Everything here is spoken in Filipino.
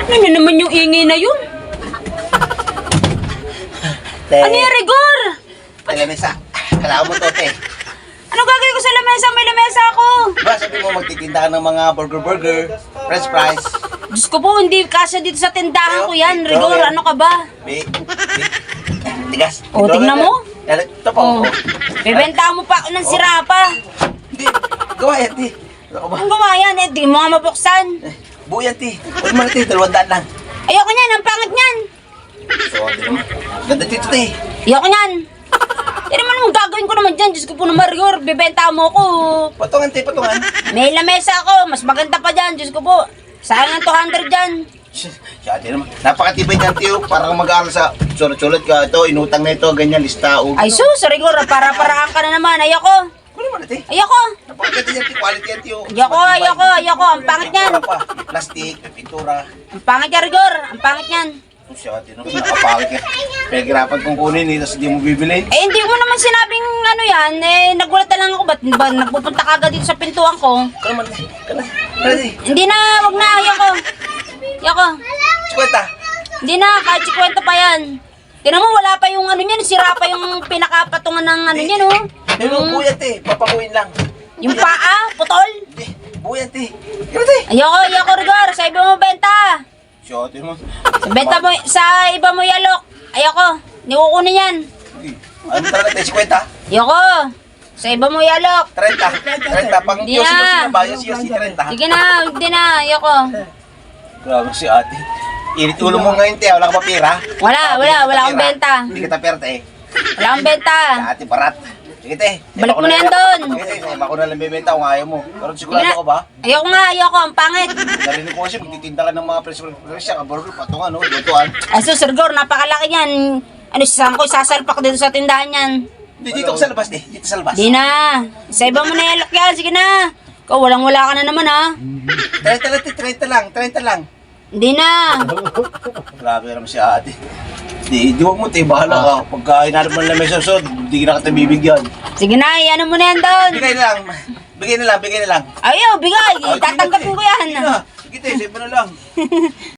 Ano naman yung ingay na yun? Ano yung rigor? Lamesa. Kailangan mo to, te. Ano gagawin ko sa lamesa? May lamesa ako. Diba, sabi mo magtitinda ka ng mga burger, french fries. Diyos ko po, hindi kasya dito sa tindahan ko yan. Ikaw, Rigor, eh. ano ka ba? Tigas. O, tingnan mo. Ito po. Oh. Bibenta mo pa ako ng sirapa. Hindi. Gawa yan, te. Ano ba? Ang gawa yan eh, di mo nga mabuksan. Buo yan, te. Huwag mo na, te. 200 lang. Ayoko niyan, ang pangit niyan. So, di naman. Ganda dito, te. Ayoko niyan. Yan naman ang gagawin ko naman dyan. Diyos ko po naman, Rigor, bibenta mo ko. Patungan, te. Patungan. May lamesa ako, mas maganda pa dyan. Diyos ko po, sayang ang 200 dyan. Siya, di naman. Napakatibay niyan, te. Parang mag-aaral sa sulat-sulat ka. Ito, inutang na ito. Ganyan, lista. Ay sus, Rigor, para-paraan ka na naman. Ayoko. Ano naman, te? Ayoko. Napakaganda niyan, te. Quality yan, te. Ayoko. Ang pangit niyan. Pintura pa. Plastic, pintura. Ang pangit yan, Rigor. Ang pangit niyan. Siya, di naman. Nakapangit ka. Pinaghirapan kong kunin, tapos hindi mo bibili. Eh, hindi mo naman sinabing ano yan. Eh, nagulat na lang ako. Ba't ba nagpupunta ka agad dito sa pintuan ko? Kalaman, te. Kalaman. Te. Hindi na, wag na. Ayoko. Ayoko. Chikwenta. Hindi na, kahit si kwento pa yan. Tinan mo, wala pa yung ano niyan. Sira pa yung pinakapatungan ng ano niyan, oh. Pero buyan, te. Papabuin lang. Yung paa, putol. Hindi. Buyan, te. Kaya, te. Ayoko, Rigor. Sa iba mo benta. Siya, te mo. Benta mo, sa iba mo yalok. Ayoko. Hindi ko kunin yan. Ano talaga, te? 50? Ayoko. Sa iba mo yalok. 30. 30. Pang Hindi kiyosi mo na. sinabayo siya si 30. Sige na, hindi na. Ayoko. Grabe si ate. Init ulo mo ngayon, te. Wala ka pa pera? Wala akong benta. Hindi kita pera, te. Wala akong benta. Si ate, barat. Sige, te. Balik mo na yan doon. Sige, te. Sa iba ko na lang bibenta kung ayaw mo. Pero Sige sigurado na. ko ba? Ayoko. Ang pangit. Narinig ko kasi magtitinda ka ng mga presya, kaburger, patungan, no? Lutuan. Ay, sus, Rigor, napakalaki yan. Ano, saan ko sasalpak dito sa tindahan yan? Hindi, dito ko sa labas, te. Dito sa labas. Di na. Sa iba mo na yalok yan. Sige na. Ikaw, walang-wala ka na naman, ha? 30 lang, te. 30 lang. 30 lang. Hindi na. Grabe naman si ate. Di wag mo, te. Bahala ka. Pagka hinarap mo na may susod, hindi ka na kita bibigyan. Sige na, ano mo na yan doon. Bigay na lang. Bigay na lang. Ayaw, bigay. Tatanggapin ko yan. Sige, te. Sige na lang.